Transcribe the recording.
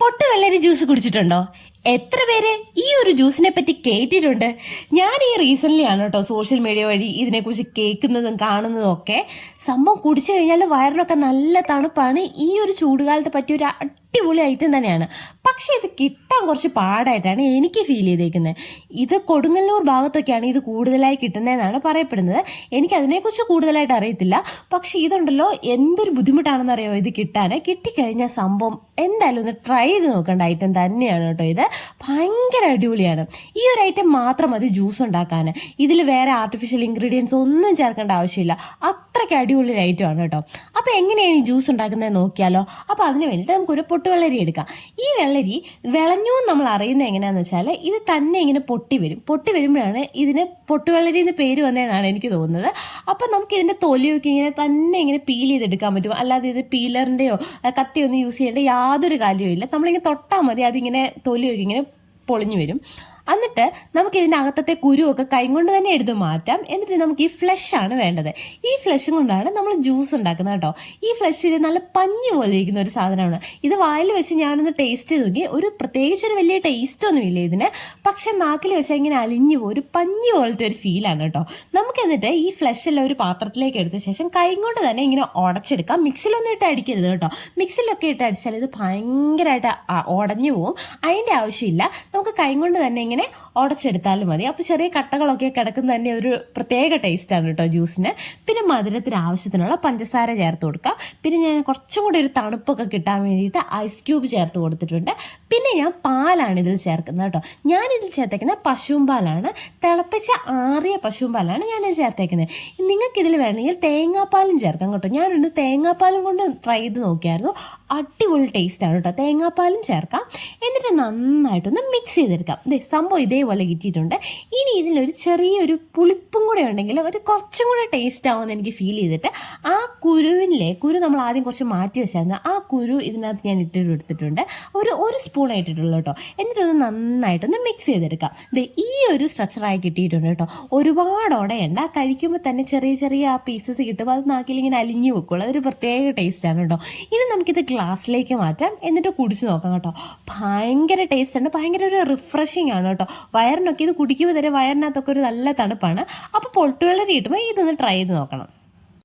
പൊട്ടുവെള്ളരി juice കുടിച്ചിട്ടുണ്ടോ? എത്ര പേര് ഈ ഒരു ജ്യൂസിനെ പറ്റി കേട്ടിട്ടുണ്ട്? ഞാൻ ഈ റീസെന്റ് ആണ് കേട്ടോ സോഷ്യൽ മീഡിയ വഴി ഇതിനെക്കുറിച്ച് കേൾക്കുന്നതും കാണുന്നതും ഒക്കെ. സംഭവം കുടിച്ചു കഴിഞ്ഞാൽ വയറിനൊക്കെ നല്ല തണുപ്പാണ്. ഈ ഒരു ചൂടുകാലത്ത് പറ്റിയ ഒരു അടിപൊളി ഐറ്റം തന്നെയാണ്. പക്ഷെ ഇത് കിട്ടാൻ കുറച്ച് പാടായിട്ടാണ് എനിക്ക് ഫീൽ ചെയ്തേക്കുന്നത്. ഇത് കൊടുങ്ങല്ലൂർ ഭാഗത്തൊക്കെയാണ് ഇത് കൂടുതലായി കിട്ടുന്നതെന്നാണ് പറയപ്പെടുന്നത്. എനിക്ക് അതിനെക്കുറിച്ച് കൂടുതലായിട്ട് അറിയത്തില്ല. പക്ഷെ ഇതുണ്ടല്ലോ, എന്തൊരു ബുദ്ധിമുട്ടാണെന്ന് അറിയാമോ ഇത് കിട്ടാൻ. കിട്ടിക്കഴിഞ്ഞാൽ സംഭവം എന്തായാലും ഒന്ന് ട്രൈ ചെയ്ത് നോക്കേണ്ട ഐറ്റം തന്നെയാണ് കേട്ടോ ഇത്. ഭയങ്കര അടിപൊളിയാണ്. ഈ ഒരു ഐറ്റം മാത്രം മതി ജ്യൂസ് ഉണ്ടാക്കാൻ. ഇതിൽ വേറെ ആർട്ടിഫിഷ്യൽ ഇൻഗ്രീഡിയൻസ് ഒന്നും ചേർക്കേണ്ട ആവശ്യമില്ല. അത്രയ്ക്ക് അടിപൊളി ഒരു ഐറ്റം ആണ് കേട്ടോ. അപ്പോൾ എങ്ങനെയാണ് ഈ ജ്യൂസ് ഉണ്ടാക്കുന്നത് നോക്കിയാലോ? അപ്പോൾ അതിന് വേണ്ടിയിട്ട് നമുക്കൊരു പൊട്ടുവെള്ളരി എടുക്കാം. ഈ വെള്ളരി വിളഞ്ഞു നമ്മൾ അറിയുന്നത് എങ്ങനെയാണെന്ന് വെച്ചാൽ ഇത് തന്നെ ഇങ്ങനെ പൊട്ടി വരും. പൊട്ടി വരുമ്പോഴാണ് ഇതിന് പൊട്ടുവെള്ളരി എന്ന് പേര് വന്നതെന്നാണ് എനിക്ക് തോന്നുന്നത്. അപ്പം നമുക്ക് ഇതിൻ്റെ തൊലിയൊക്കെ ഇങ്ങനെ തന്നെ ഇങ്ങനെ പീൽ ചെയ്തെടുക്കാൻ പറ്റും. അല്ലാതെ ഇത് പീലറിൻ്റെയോ കത്തിയൊന്നും യൂസ് ചെയ്യേണ്ട യാതൊരു കാര്യവും ഇല്ല. നമ്മളിങ്ങനെ തൊട്ടാൽ മതി, അതിങ്ങനെ തൊലിയൊക്കെ ഇങ്ങനെ പൊളിഞ്ഞു വരും. എന്നിട്ട് നമുക്ക് ഇതിൻ്റെ അകത്തത്തെ കുരുവൊക്കെ കൈകൊണ്ട് തന്നെ എടുത്ത് മാറ്റാം. എന്നിട്ട് നമുക്ക് ഈ ഫ്ലഷ് ആണ് വേണ്ടത്. ഈ ഫ്ലഷും കൊണ്ടാണ് നമ്മൾ ജ്യൂസ് ഉണ്ടാക്കുന്നത് കേട്ടോ. ഈ ഫ്ലഷ് ഇത് നല്ല പഞ്ഞി പോലെ ഇരിക്കുന്ന ഒരു സാധനമാണ്. ഇത് വായിൽ വെച്ച് ഞാനൊന്ന് ടേസ്റ്റ് ചെയ്ത് നോക്കി. പ്രത്യേകിച്ചൊരു വലിയ ടേസ്റ്റ് ഒന്നും ഇല്ല ഇതിന്. പക്ഷെ നാക്കിൽ വെച്ചാൽ ഇങ്ങനെ അലിഞ്ഞു പോകും, ഒരു പഞ്ഞി പോലത്തെ ഒരു ഫീലാണ് കേട്ടോ. നമുക്ക് എന്നിട്ട് ഈ ഫ്ലഷ് എല്ലാം ഒരു പാത്രത്തിലേക്ക് എടുത്ത ശേഷം കൈ കൊണ്ട് തന്നെ ഇങ്ങനെ ഉടച്ചെടുക്കാം. മിക്സിലൊന്നും ഇട്ട് അടിക്കരുത് കേട്ടോ. മിക്സിലൊക്കെ ഇട്ട് അടിച്ചാൽ ഇത് ഭയങ്കരമായിട്ട് ഉടഞ്ഞു പോവും. അതിൻ്റെ ആവശ്യമില്ല. നമുക്ക് കൈ കൊണ്ട് തന്നെ ഇങ്ങനെ ഉടച്ചെടുത്താലും മതി. അപ്പോൾ ചെറിയ കട്ടകളൊക്കെ കിടക്കുന്ന തന്നെ ഒരു പ്രത്യേക ടേസ്റ്റാണ് കേട്ടോ ജ്യൂസിന്. പിന്നെ മധുരത്തിന് ആവശ്യത്തിനുള്ള പഞ്ചസാര ചേർത്ത് കൊടുക്കാം. പിന്നെ ഞാൻ കുറച്ചും കൂടി ഒരു തണുപ്പൊക്കെ കിട്ടാൻ വേണ്ടിയിട്ട് ഐസ് ക്യൂബ് ചേർത്ത് കൊടുത്തിട്ടുണ്ട്. പിന്നെ ഞാൻ പാലാണ് ഇതിൽ ചേർക്കുന്നത് കേട്ടോ. ഞാനിതിൽ ചേർത്തേക്കുന്നത് പശുവും പാലാണ്. തിളപ്പിച്ച ആറിയ പശുവും പാലാണ് ഞാനിത് ചേർത്തേക്കുന്നത്. നിങ്ങൾക്കിതിൽ വേണമെങ്കിൽ തേങ്ങാപ്പാലും ചേർക്കാം കേട്ടോ. ഞാനൊന്ന് തേങ്ങാപ്പാലും കൊണ്ട് ട്രൈ ചെയ്ത് നോക്കിയായിരുന്നു. അടിപൊളി ടേസ്റ്റാണ് കേട്ടോ. തേങ്ങാപ്പാലും ചേർക്കാം. എന്നിട്ട് നന്നായിട്ടൊന്ന് മിക്സ് ചെയ്തെടുക്കാം. സംഭവം ഇതേപോലെ കിട്ടിയിട്ടുണ്ട്. ഇനി ഇതിലൊരു ചെറിയൊരു പുളിപ്പും കൂടെ ഉണ്ടെങ്കിൽ ഒരു കുറച്ചും കൂടെ ടേസ്റ്റ് ആവുമെന്ന് എനിക്ക് ഫീൽ ചെയ്തിട്ട് ആ കുരു നമ്മൾ ആദ്യം കുറച്ച് മാറ്റി വെച്ചായിരുന്നു. ആ കുരു ഇതിനകത്ത് ഞാൻ എടുത്തിട്ടുണ്ട്. ഒരു സ്പൂൺ ആയിട്ടിട്ടുള്ളൂ കേട്ടോ. എന്നിട്ടൊന്ന് നന്നായിട്ടൊന്ന് മിക്സ് ചെയ്തെടുക്കാം. ഈ ഒരു സ്ട്രക്ചറായി കിട്ടിയിട്ടുണ്ട് കേട്ടോ. ഒരുപാട് ഉടയണ്ട. കഴിക്കുമ്പോൾ തന്നെ ചെറിയ ചെറിയ ആ പീസസ് കിട്ടുമ്പോൾ അത് നാക്കിൽ ഇങ്ങനെ അലിഞ്ഞു വെക്കുള്ളൂ. അതൊരു പ്രത്യേക ടേസ്റ്റാണ് കേട്ടോ. ഇനി നമുക്കിത് ഗ്ലാസ്സിലേക്ക് മാറ്റാം. എന്നിട്ട് കുടിച്ച് നോക്കാം കേട്ടോ. ഭയങ്കര ടേസ്റ്റ് ഉണ്ട്. ഭയങ്കര ഒരു റിഫ്രഷിങ് ആണ് കേട്ടോ. വയറിനൊക്കെ ഇത് കുടിക്കുമ്പോൾ തന്നെ വയറിനകത്തൊക്കെ ഒരു നല്ല തണുപ്പാണ്. അപ്പോൾ പൊട്ടുവെള്ളരി കിട്ടുമ്പോൾ ഇതൊന്ന് ട്രൈ ചെയ്ത് നോക്കണം.